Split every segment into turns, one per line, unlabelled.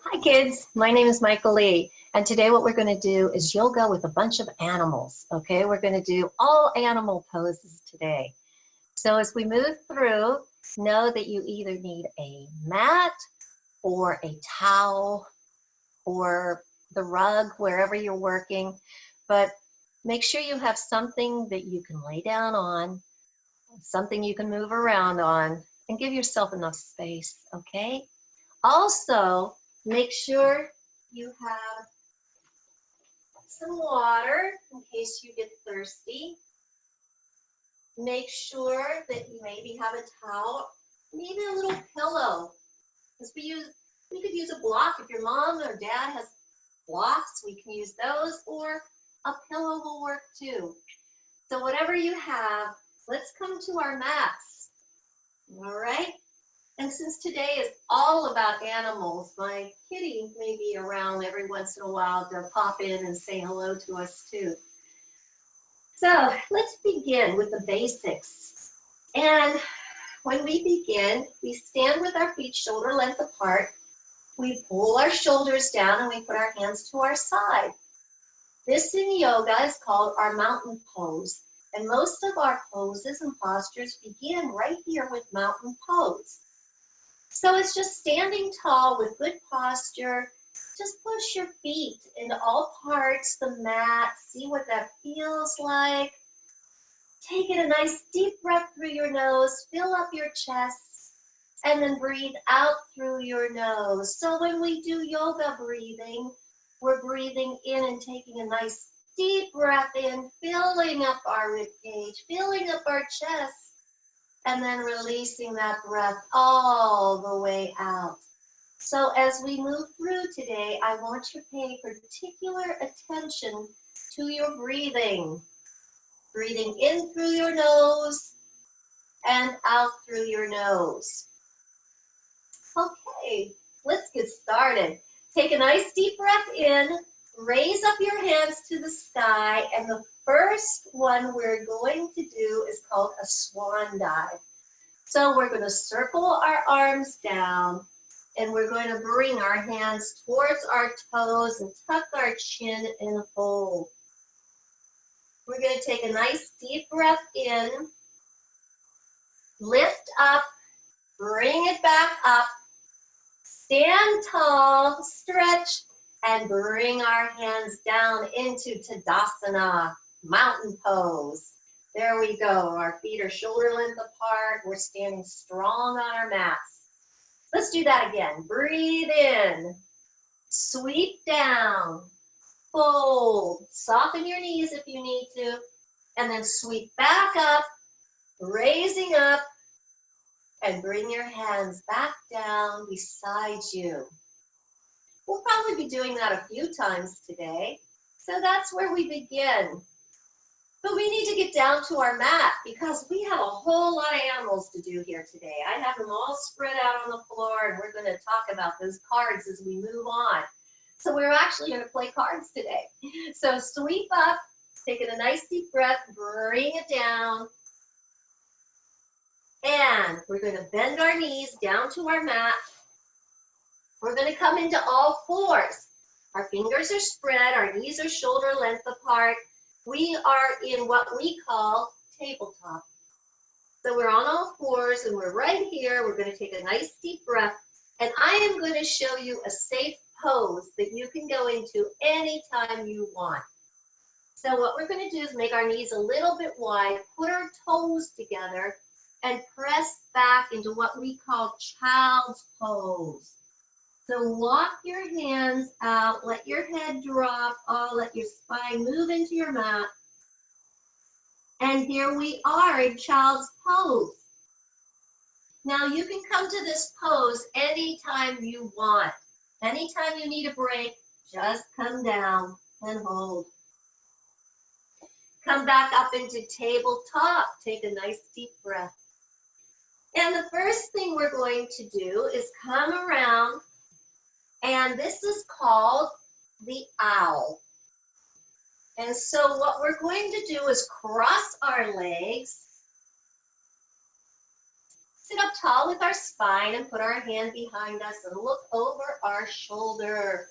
Hi kids, my name is Michelee, and today what we're going to do is yoga with a bunch of animals, okay? We're going to do all animal poses today. So as we move through, know that you either need a mat or a towel or the rug wherever you're working, but make sure you have something that you can lay down on, something you can move around on, and give yourself enough space, okay? Also, make sure you have some water in case you get thirsty. Make sure that you maybe have a towel, maybe a little pillow. Because we could use a block. If your mom or dad has blocks, we can use those, or a pillow will work too. So whatever you have, let's come to our mats. All right? And since today is all about animals, my kitty may be around every once in a while to pop in and say hello to us too. So let's begin with the basics. And when we begin, we stand with our feet shoulder length apart. We pull our shoulders down and we put our hands to our side. This in yoga is called our mountain pose. And most of our poses and postures begin right here with mountain pose. So it's just standing tall with good posture. Just push your feet into all parts, the mat. See what that feels like. Take it a nice deep breath through your nose. Fill up your chest. And then breathe out through your nose. So when we do yoga breathing, we're breathing in and taking a nice deep breath in, filling up our ribcage, filling up our chest. And then releasing that breath all the way out. So as we move through today, I want you to pay particular attention to your breathing. Breathing in through your nose and out through your nose. Okay, let's get started. Take a nice deep breath in, raise up your hands to the sky, and the first one we're going to do is called a Swan Dive. So we're going to circle our arms down, and we're going to bring our hands towards our toes and tuck our chin and hold. We're going to take a nice deep breath in, lift up, bring it back up, stand tall, stretch, and bring our hands down into Tadasana, mountain pose. There we go. Our feet are shoulder length apart. We're standing strong on our mats. Let's do that again. Breathe in, sweep down, fold, soften your knees if you need to, and then sweep back up, raising up, and bring your hands back down beside you. We'll probably be doing that a few times today, so that's where we begin. But we need to get down to our mat because we have a whole lot of animals to do here today. I have them all spread out on the floor, and we're going to talk about those cards as we move on. So we're actually going to play cards today. So sweep up, taking a nice deep breath, bring it down. And we're going to bend our knees down to our mat. We're going to come into all fours. Our fingers are spread, our knees are shoulder length apart. We are in what we call tabletop. So we're on all fours and we're right here. We're going to take a nice deep breath. And I am going to show you a safe pose that you can go into anytime you want. So what we're going to do is make our knees a little bit wide, put our toes together, and press back into what we call child's pose. So walk your hands out, let your head drop, let your spine move into your mat. And here we are in child's pose. Now you can come to this pose anytime you want. Anytime you need a break, just come down and hold. Come back up into tabletop. Take a nice deep breath. And the first thing we're going to do is come around, and this is called the owl. And so what we're going to do is cross our legs, Sit up tall with our spine and put our hand behind us and look over our shoulder.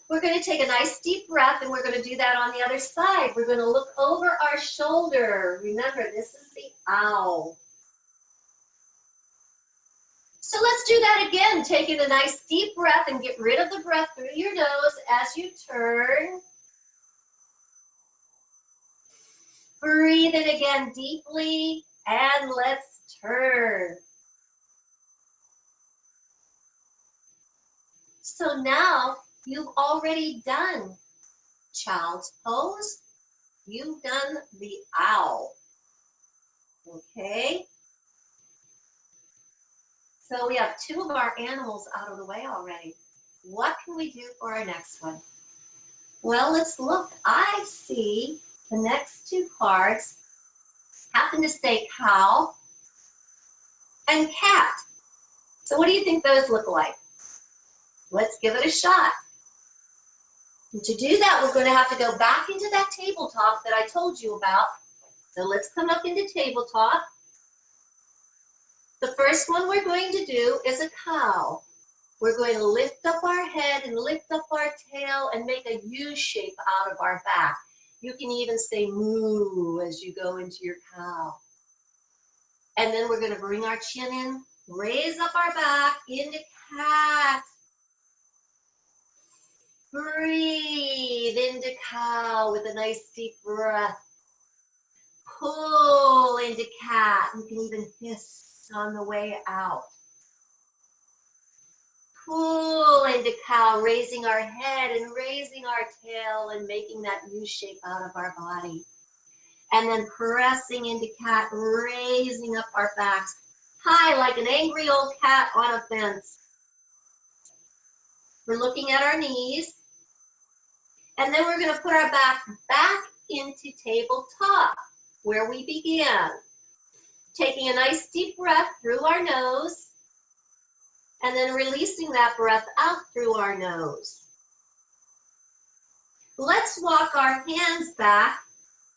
We're going to take a nice deep breath, and we're going to do that on the other side. We're going to look over our shoulder. Remember, this is the owl. So let's do that again. Taking a nice deep breath and get rid of the breath through your nose as you turn. Breathe in again deeply, and let's turn. So now you've already done child's pose. You've done the owl. Okay? So we have two of our animals out of the way already. What can we do for our next one? Well, let's look. I see the next two cards happen to say cow and cat. So what do you think those look like? Let's give it a shot. And to do that, we're going to have to go back into that tabletop that I told you about. So let's come up into tabletop. The first one we're going to do is a cow. We're going to lift up our head and lift up our tail and make a U shape out of our back. You can even say moo as you go into your cow. And then we're going to bring our chin in, raise up our back into cat. Breathe into cow with a nice deep breath. Pull into cat. You can even hiss on the way out. Pull into cow, raising our head and raising our tail and making that U shape out of our body. And then pressing into cat, raising up our backs high like an angry old cat on a fence. We're looking at our knees. And then we're going to put our back into tabletop where we began. Taking a nice deep breath through our nose and then releasing that breath out through our nose. Let's walk our hands back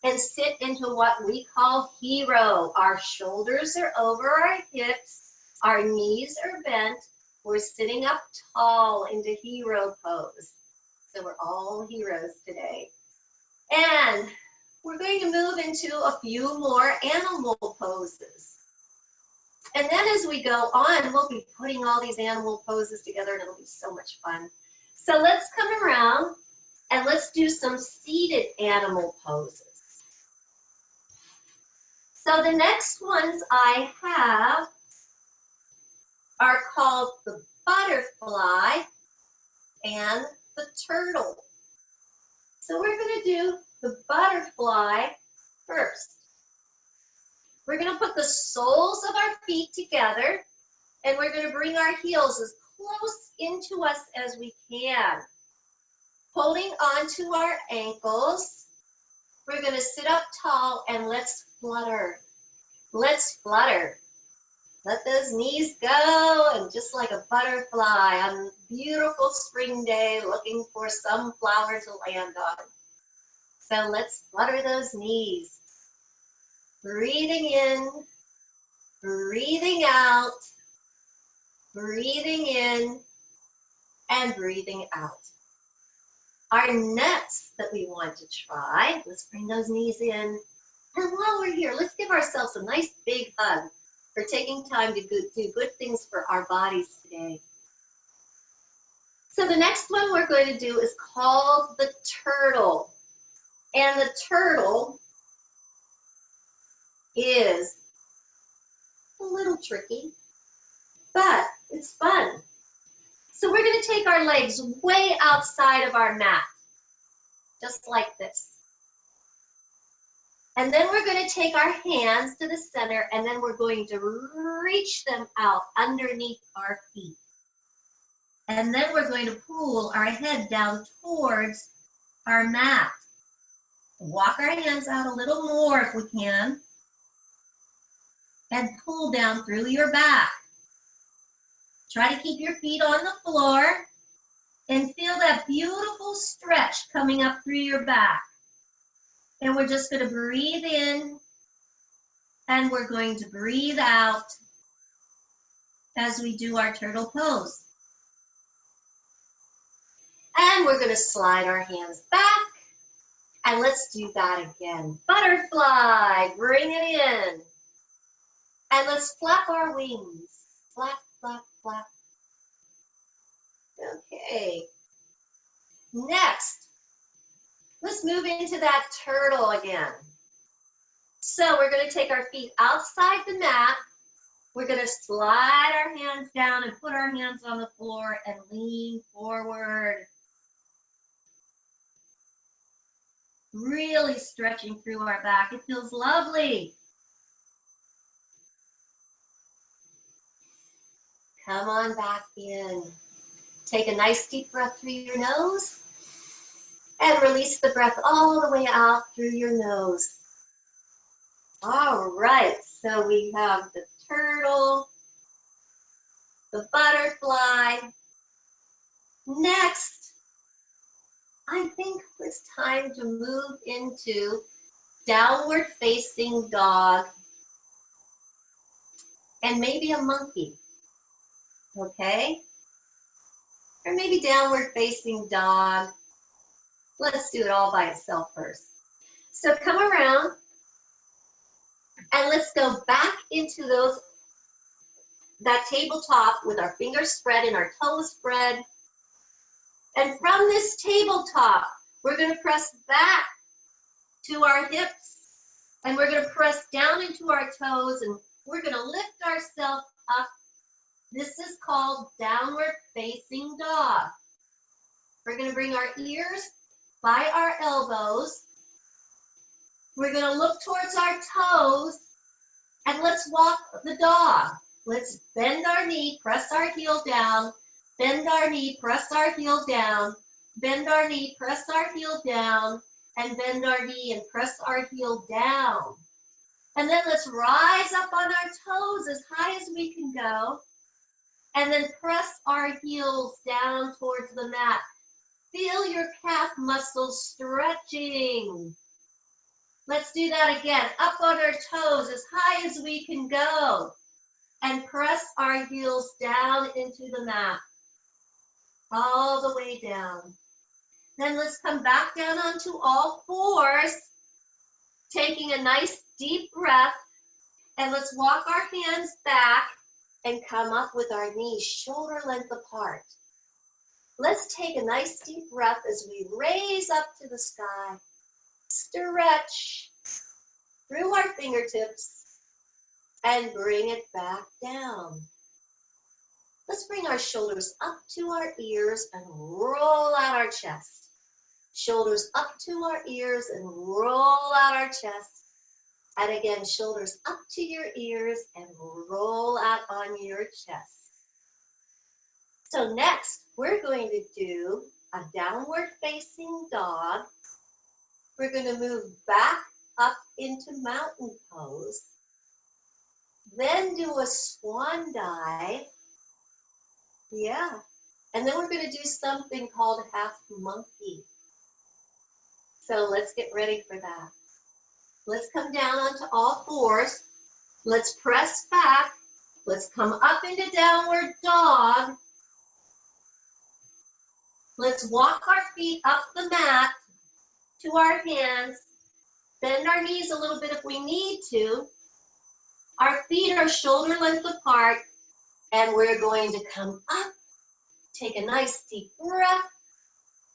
and sit into what we call hero. Our shoulders are over our hips, our knees are bent. We're sitting up tall into hero pose. So we're all heroes today. And we're going to move into a few more animal poses. And then as we go on, we'll be putting all these animal poses together and it'll be so much fun. So let's come around and let's do some seated animal poses. So the next ones I have are called the butterfly and the turtle. So we're going to do the butterfly first. We're going to put the soles of our feet together and we're going to bring our heels as close into us as we can. Holding onto our ankles, we're going to sit up tall and let's flutter. Let's flutter. Let those knees go, and just like a butterfly on a beautiful spring day looking for some flower to land on. So let's flutter those knees. Breathing in, breathing out, breathing in, and breathing out. Our next that we want to try, let's bring those knees in. And while we're here, let's give ourselves a nice big hug for taking time to do good things for our bodies today. So the next one we're going to do is called the turtle. And the turtle is a little tricky, but it's fun. So we're going to take our legs way outside of our mat, just like this. And then we're going to take our hands to the center and then we're going to reach them out underneath our feet. And then we're going to pull our head down towards our mat. Walk our hands out a little more if we can. And pull down through your back. Try to keep your feet on the floor and feel that beautiful stretch coming up through your back. And we're just going to breathe in and we're going to breathe out as we do our turtle pose. And we're going to slide our hands back. And let's do that again. Butterfly, bring it in. And let's flap our wings. Flap, flap, flap. Okay. Next, let's move into that turtle again. So we're going to take our feet outside the mat. We're going to slide our hands down and put our hands on the floor and lean forward. Really stretching through our back. It feels lovely. Come on back in. Take a nice deep breath through your nose and release the breath all the way out through your nose. All right, so we have the turtle, the butterfly. Next, I think it's time to move into downward facing dog and maybe a monkey, okay? Or maybe downward facing dog. Let's do it all by itself first. So come around and let's go back into that tabletop with our fingers spread and our toes spread. And from this tabletop, we're going to press back to our hips and we're going to press down into our toes and we're going to lift ourselves up. This is called downward facing dog. We're going to bring our ears by our elbows. We're going to look towards our toes and let's walk the dog. Let's bend our knee, press our heel down, bend our knee, press our heel down, bend our knee, press our heel down, and bend our knee and press our heel down. And then let's rise up on our toes as high as we can go. And then press our heels down towards the mat. Feel your calf muscles stretching. Let's do that again. Up on our toes as high as we can go. And press our heels down into the mat. All the way down. Then let's come back down onto all fours. Taking a nice deep breath. And let's walk our hands back and come up with our knees shoulder length apart. Let's take a nice deep breath as we raise up to the sky. Stretch through our fingertips and bring it back down. Let's bring our shoulders up to our ears and roll out our chest. Shoulders up to our ears and roll out our chest. And again, shoulders up to your ears and roll out on your chest. So next, we're going to do a downward facing dog. We're going to move back up into mountain pose. Then do a swan dive. Yeah. And then we're going to do something called half monkey. So let's get ready for that. Let's come down onto all fours. Let's press back. Let's come up into downward dog. Let's walk our feet up the mat to our hands. Bend our knees a little bit if we need to. Our feet are shoulder length apart. And we're going to come up. Take a nice deep breath.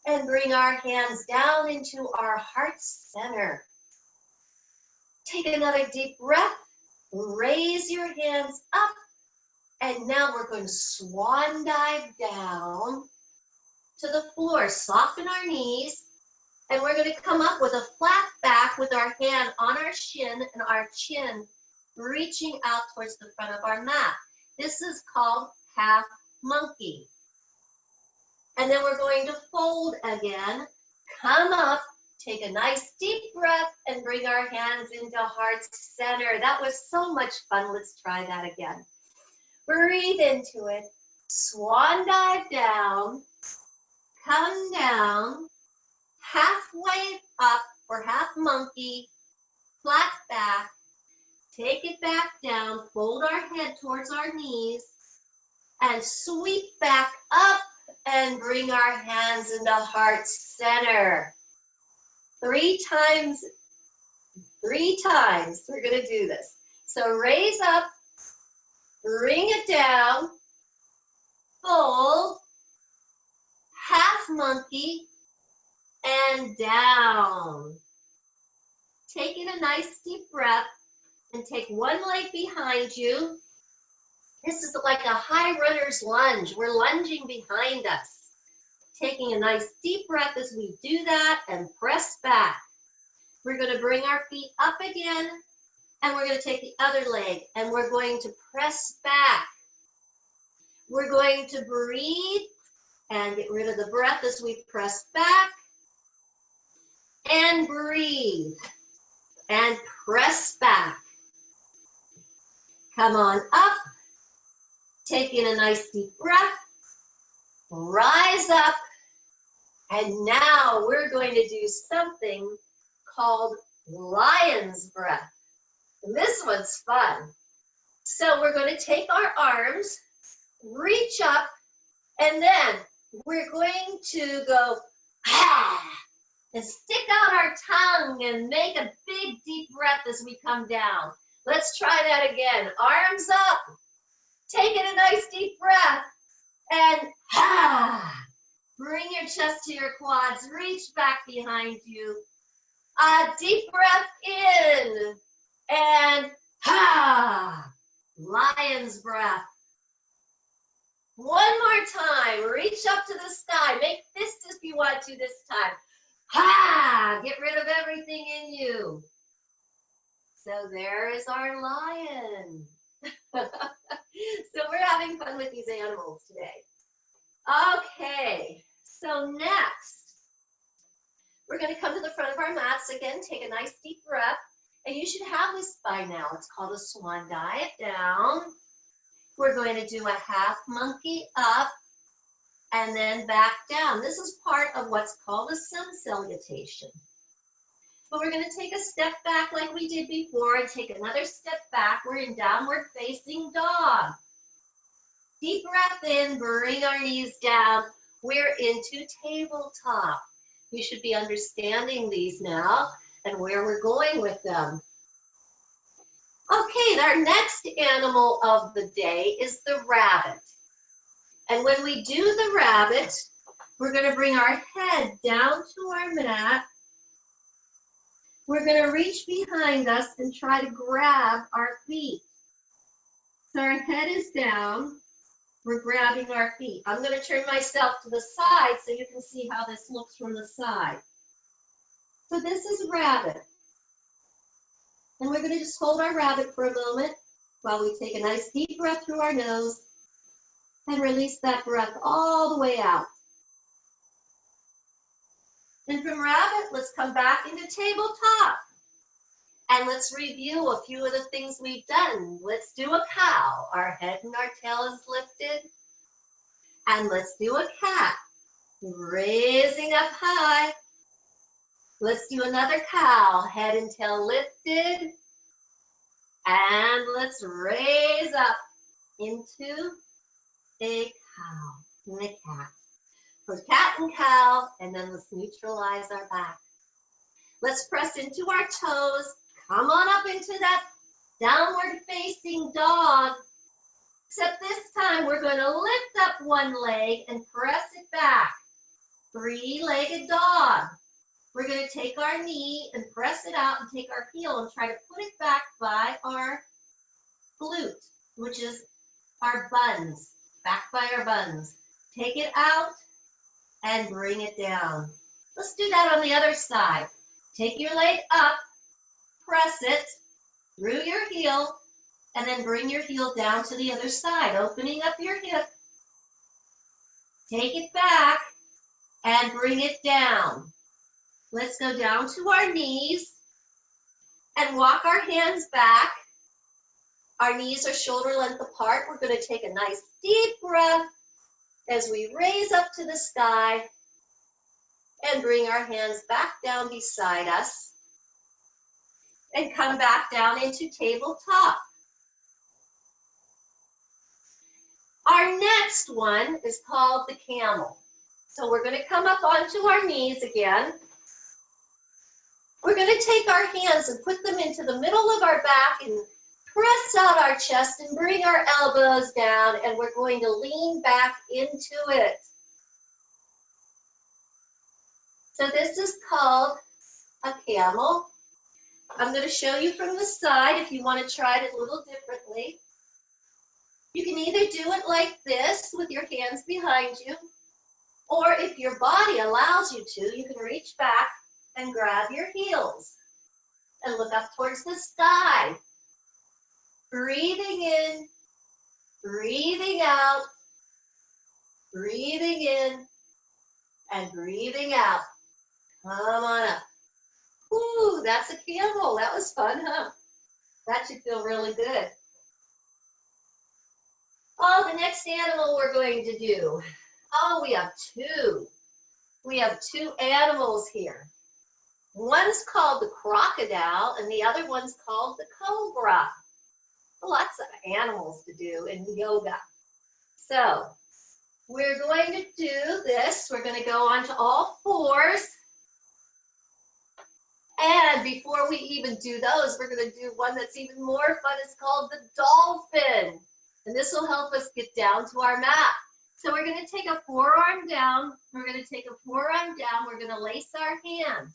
And bring our hands down into our heart center. Take another deep breath, raise your hands up, and now we're going to swan dive down to the floor. Soften our knees, and we're going to come up with a flat back with our hand on our shin and our chin reaching out towards the front of our mat. This is called half monkey. And then we're going to fold again, come up, take a nice deep breath and bring our hands into heart center. That was so much fun. Let's try that again. Breathe into it. Swan dive down. Come down. Halfway up or half monkey, flat back. Take it back down, fold our head towards our knees, and sweep back up and bring our hands into heart center. 3 times we're going to do this. So raise up, bring it down, fold, half monkey, and down. Taking a nice deep breath and take one leg behind you. This is like a high runner's lunge. We're lunging behind us. Taking a nice deep breath as we do that and press back. We're going to bring our feet up again, and we're going to take the other leg and we're going to press back. We're going to breathe and get rid of the breath as we press back, and breathe and press back. Come on up, taking a nice deep breath, rise up, and now we're going to do something called lion's breath. And this one's fun. So we're going to take our arms, reach up, and then we're going to go, ah, and stick out our tongue and make a big deep breath as we come down. Let's try that again. Arms up, taking a nice deep breath, and ah, bring your chest to your quads, reach back behind you. A deep breath in, and ah, lion's breath. One more time, reach up to the sky, make fists if you want to this time. Ha! Get rid of everything in you. So there is our lion. So we're having fun with these animals today. Okay, so next, we're going to come to the front of our mats again, take a nice deep breath, and you should have this by now. It's called a Swan Dive. Down. We're going to do a half monkey up, and then back down. This is part of what's called a sun salutation. But we're going to take a step back like we did before and take another step back. We're in downward facing dog. Deep breath in, bring our knees down. We're into tabletop. You should be understanding these now and where we're going with them. Okay, our next animal of the day is the rabbit. And when we do the rabbit, we're going to bring our head down to our mat. We're going to reach behind us and try to grab our feet. So our head is down. We're grabbing our feet. I'm going to turn myself to the side so you can see how this looks from the side. So this is rabbit. And we're going to just hold our rabbit for a moment while we take a nice deep breath through our nose and release that breath all the way out. And from rabbit, let's come back into tabletop. And let's review a few of the things we've done. Let's do a cow. Our head and our tail is lifted. And let's do a cat. Raising up high. Let's do another cow. Head and tail lifted. And let's raise up into a cow and a cat. For cat and cow, and then let's neutralize our back. Let's press into our toes. Come on up into that downward facing dog. Except this time we're going to lift up one leg and press it back. 3-legged dog. We're going to take our knee and press it out and take our heel and try to put it back by our glute, which is our buns, back by our buns. Take it out and bring it down. Let's do that on the other side. Take your leg up, press it through your heel, and then bring your heel down to the other side, opening up your hip. Take it back and bring it down. Let's go down to our knees and walk our hands back. Our knees are shoulder length apart. We're going to take a nice deep breath as we raise up to the sky. And bring our hands back down beside us. And come back down into tabletop. Our next one is called the camel. So we're going to come up onto our knees again. We're going to take our hands and put them into the middle of our back and press out our chest and bring our elbows down, and we're going to lean back into it. So this is called a camel. I'm going to show you from the side if you want to try it a little differently. You can either do it like this with your hands behind you, or if your body allows you to, you can reach back and grab your heels and look up towards the sky. Breathing in, breathing out, breathing in, and breathing out. Come on up. Ooh, that's a camel. That was fun, huh? That should feel really good. Oh, the next animal we're going to do. Oh, we have two. We have two animals here. One's called the crocodile, and the other one's called the cobra. Lots of animals to do in yoga. So we're going to do this. We're going to go onto all fours. And before we even do those, we're going to do one that's even more fun. It's called the dolphin. And this will help us get down to our mat. So we're going to take a forearm down. We're going to take a forearm down. We're going to lace our hands.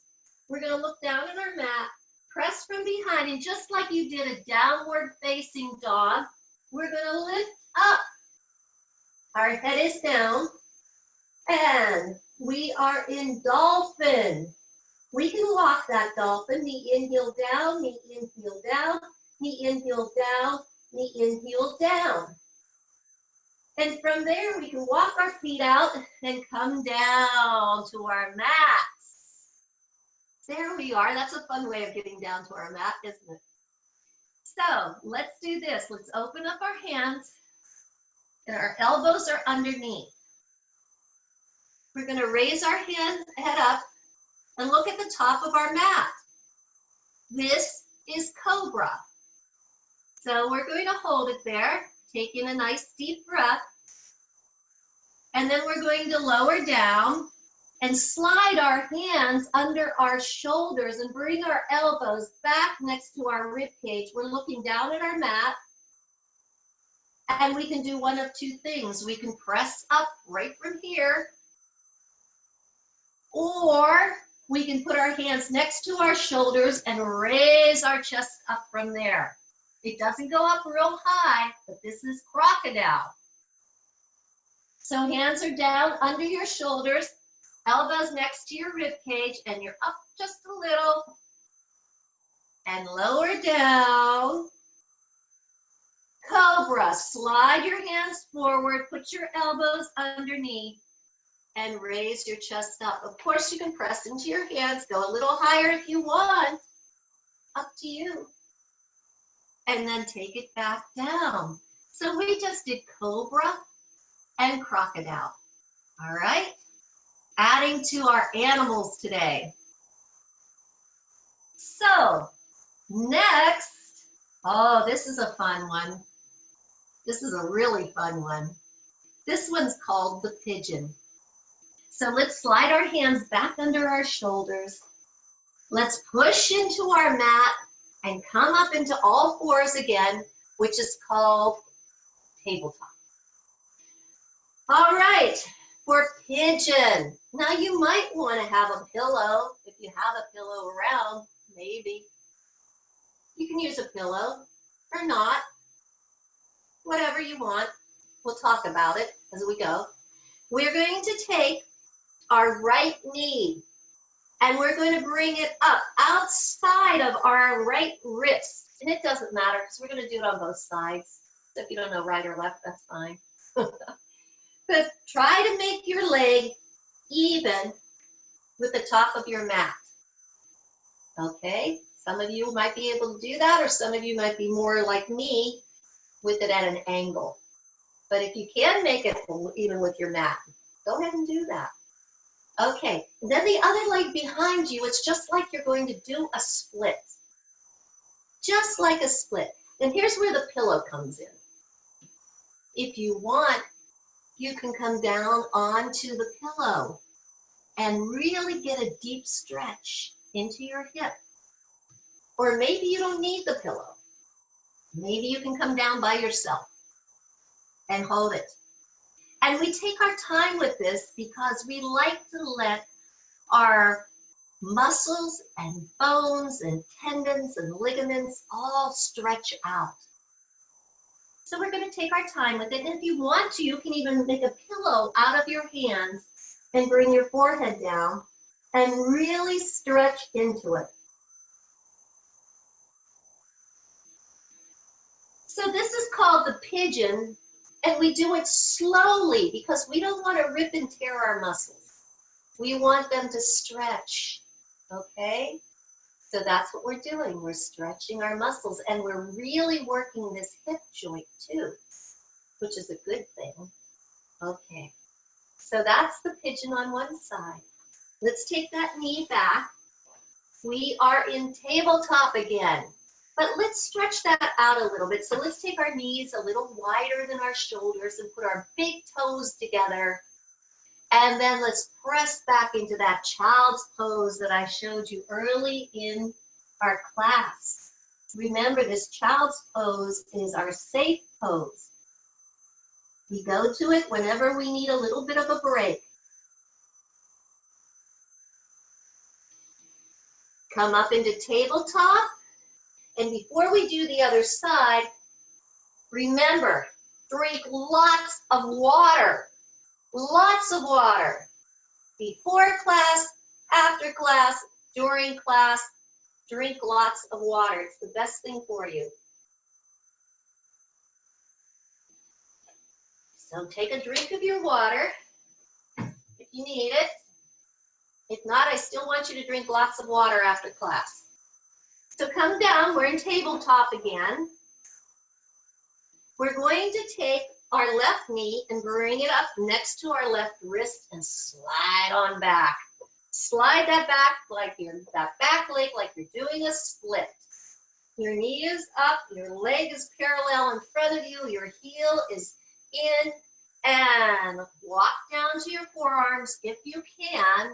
We're going to look down at our mat, press from behind, and just like you did a downward facing dog, we're going to lift up. Our head is down, and we are in dolphin. We can walk that dolphin, knee in, heel down, knee in, heel down, knee in, heel down, knee in, heel down. And from there, we can walk our feet out and come down to our mat. There we are. That's a fun way of getting down to our mat, isn't it? So let's do this. Let's open up our hands, and our elbows are underneath. We're going to raise our head up and look at the top of our mat. This is Cobra. So we're going to hold it there, taking a nice deep breath. And then we're going to lower down and slide our hands under our shoulders and bring our elbows back next to our rib cage. We're looking down at our mat, and we can do one of two things. We can press up right from here, or we can put our hands next to our shoulders and raise our chest up from there. It doesn't go up real high, but this is crocodile. So hands are down under your shoulders, elbows next to your rib cage, and you're up just a little and lower down. Cobra, slide your hands forward, put your elbows underneath, and raise your chest up. Of course, you can press into your hands, go a little higher if you want, up to you. And then take it back down. So we just did Cobra and crocodile. All right? Adding to our animals today. So next, oh, this is a fun one. This is a really fun one. This one's called the pigeon. So let's slide our hands back under our shoulders. Let's push into our mat and come up into all fours again, which is called tabletop. All right, for pigeon. Now you might want to have a pillow. If you have a pillow around, maybe. You can use a pillow or not. Whatever you want. We'll talk about it as we go. We're going to take our right knee and we're going to bring it up outside of our right wrist. And it doesn't matter because we're going to do it on both sides. So if you don't know right or left, that's fine. But try to make your leg even with the top of your mat. Okay? Some of you might be able to do that, or some of you might be more like me with it at an angle. But if you can make it even with your mat, go ahead and do that. Okay, then the other leg behind you, it's just like you're going to do a split. Just like a split. And here's where the pillow comes in. If you want, you can come down onto the pillow and really get a deep stretch into your hip. Or maybe you don't need the pillow. Maybe you can come down by yourself and hold it. And we take our time with this because we like to let our muscles and bones and tendons and ligaments all stretch out. So we're going to take our time with it. And if you want to, you can even make a pillow out of your hands and bring your forehead down and really stretch into it. So this is called the pigeon, and we do it slowly because we don't want to rip and tear our muscles. We want them to stretch, okay? So that's what we're doing. We're stretching our muscles, and we're really working this hip joint too, which is a good thing. Okay, so that's the pigeon on one side. Let's take that knee back. We are in tabletop again, but let's stretch that out a little bit. So let's take our knees a little wider than our shoulders and put our big toes together. And then let's press back into that child's pose that I showed you early in our class. Remember, this child's pose is our safe pose. We go to it whenever we need a little bit of a break. Come up into tabletop. And before we do the other side, remember, drink lots of water. Lots of water. Before class, after class, during class, drink lots of water. It's the best thing for you. So take a drink of your water if you need it. If not, I still want you to drink lots of water after class. So come down, we're in tabletop again. We're going to take our left knee and bring it up next to our left wrist and slide on back. Slide that back like that back leg like you're doing a split. Your knee is up, your leg is parallel in front of you, your heel is in, and walk down to your forearms if you can.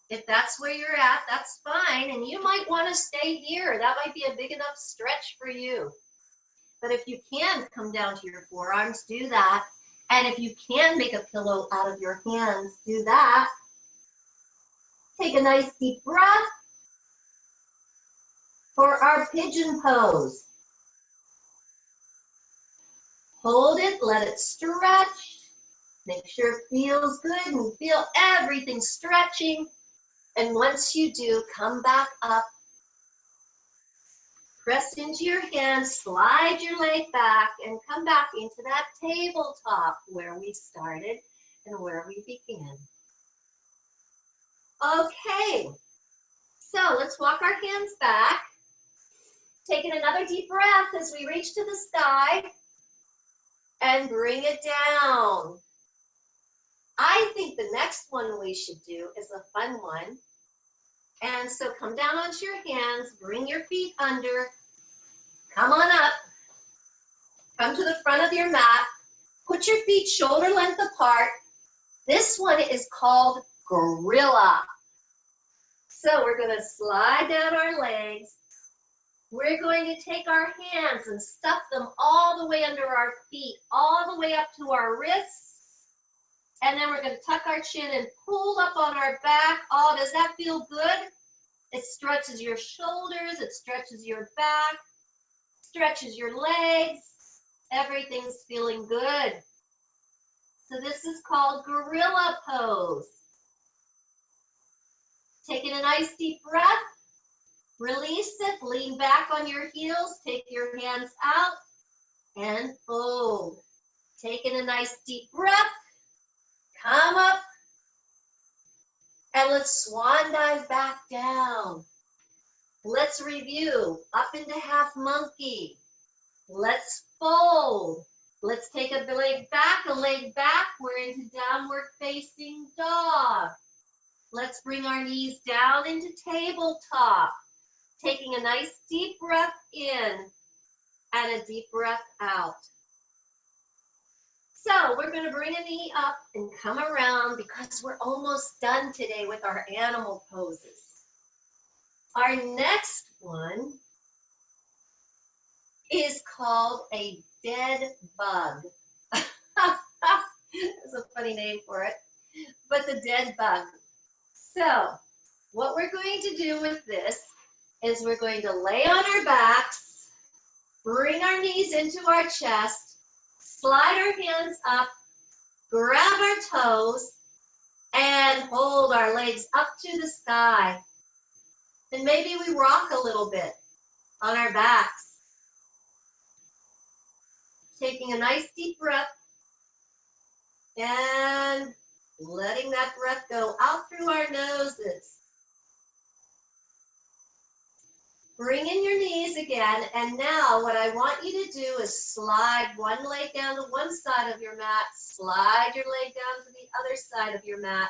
If that's where you're at, that's fine. And you might want to stay here. That might be a big enough stretch for you. But if you can come down to your forearms, do that. And if you can make a pillow out of your hands, do that. Take a nice deep breath for our pigeon pose. Hold it, let it stretch. Make sure it feels good and feel everything stretching. And once you do, come back up. Press into your hands, slide your leg back, and come back into that tabletop where we started and where we began. Okay, so let's walk our hands back. Taking another deep breath as we reach to the sky and bring it down. I think the next one we should do is a fun one. And so come down onto your hands, bring your feet under, come on up, come to the front of your mat, put your feet shoulder length apart. This one is called gorilla. So we're going to slide down our legs. We're going to take our hands and stuff them all the way under our feet, all the way up to our wrists. And then we're going to tuck our chin and pull up on our back. Oh, does that feel good? It stretches your shoulders, it stretches your back, stretches your legs. Everything's feeling good. So this is called gorilla pose. Taking a nice deep breath. Release it, lean back on your heels, take your hands out, and fold. Taking a nice deep breath. Come up, and let's swan dive back down. Let's review. Up into half monkey. Let's fold. Let's take a leg back. We're into downward facing dog. Let's bring our knees down into tabletop. Taking a nice deep breath in and a deep breath out. So we're going to bring a knee up and come around because we're almost done today with our animal poses. Our next one is called a dead bug. That's a funny name for it, but the dead bug. So what we're going to do with this is we're going to lay on our backs, bring our knees into our chest, slide our hands up, grab our toes, and hold our legs up to the sky. And maybe we rock a little bit on our backs. Taking a nice deep breath and letting that breath go out through our noses. Bring in your knees again, and now what I want you to do is slide one leg down to one side of your mat, slide your leg down to the other side of your mat.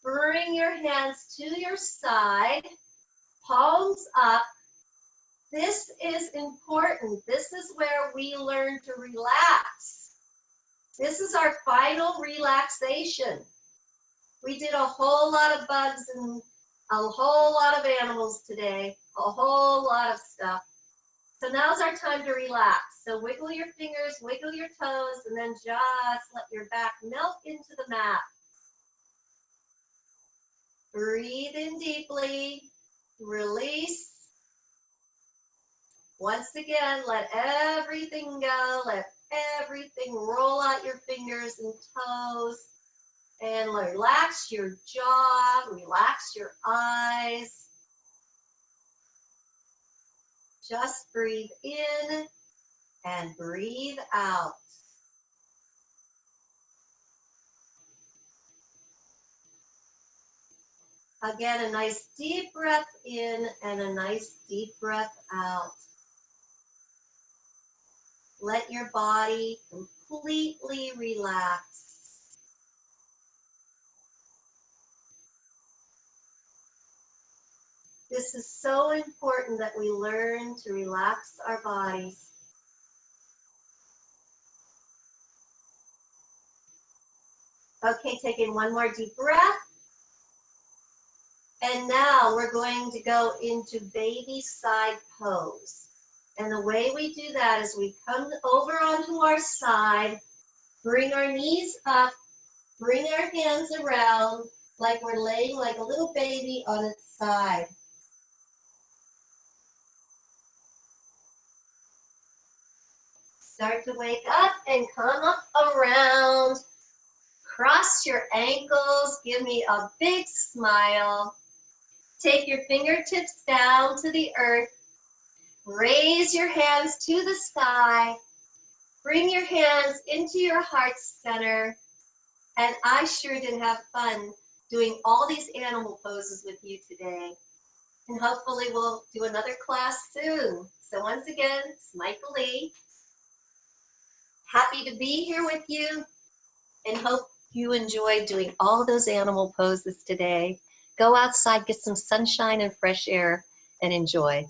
Bring your hands to your side, palms up. This is important. This is where we learn to relax. This is our final relaxation. We did a whole lot of bugs and a whole lot of animals today, a whole lot of stuff. So now's our time to relax. So wiggle your fingers, wiggle your toes, and then just let your back melt into the mat. Breathe in deeply, release. Once again, let everything go, let everything roll out your fingers and toes. And relax your jaw, relax your eyes. Just breathe in and breathe out. Again, a nice deep breath in and a nice deep breath out. Let your body completely relax. This is so important that we learn to relax our bodies. Okay, taking one more deep breath. And now we're going to go into baby side pose. And the way we do that is we come over onto our side, bring our knees up, bring our hands around like we're laying like a little baby on its side. Start to wake up and come up around. Cross your ankles, give me a big smile. Take your fingertips down to the earth. Raise your hands to the sky. Bring your hands into your heart center. And I sure did have fun doing all these animal poses with you today. And hopefully we'll do another class soon. So once again, it's Michelee. Happy to be here with you and hope you enjoyed doing all those animal poses today. Go outside, get some sunshine and fresh air, and enjoy.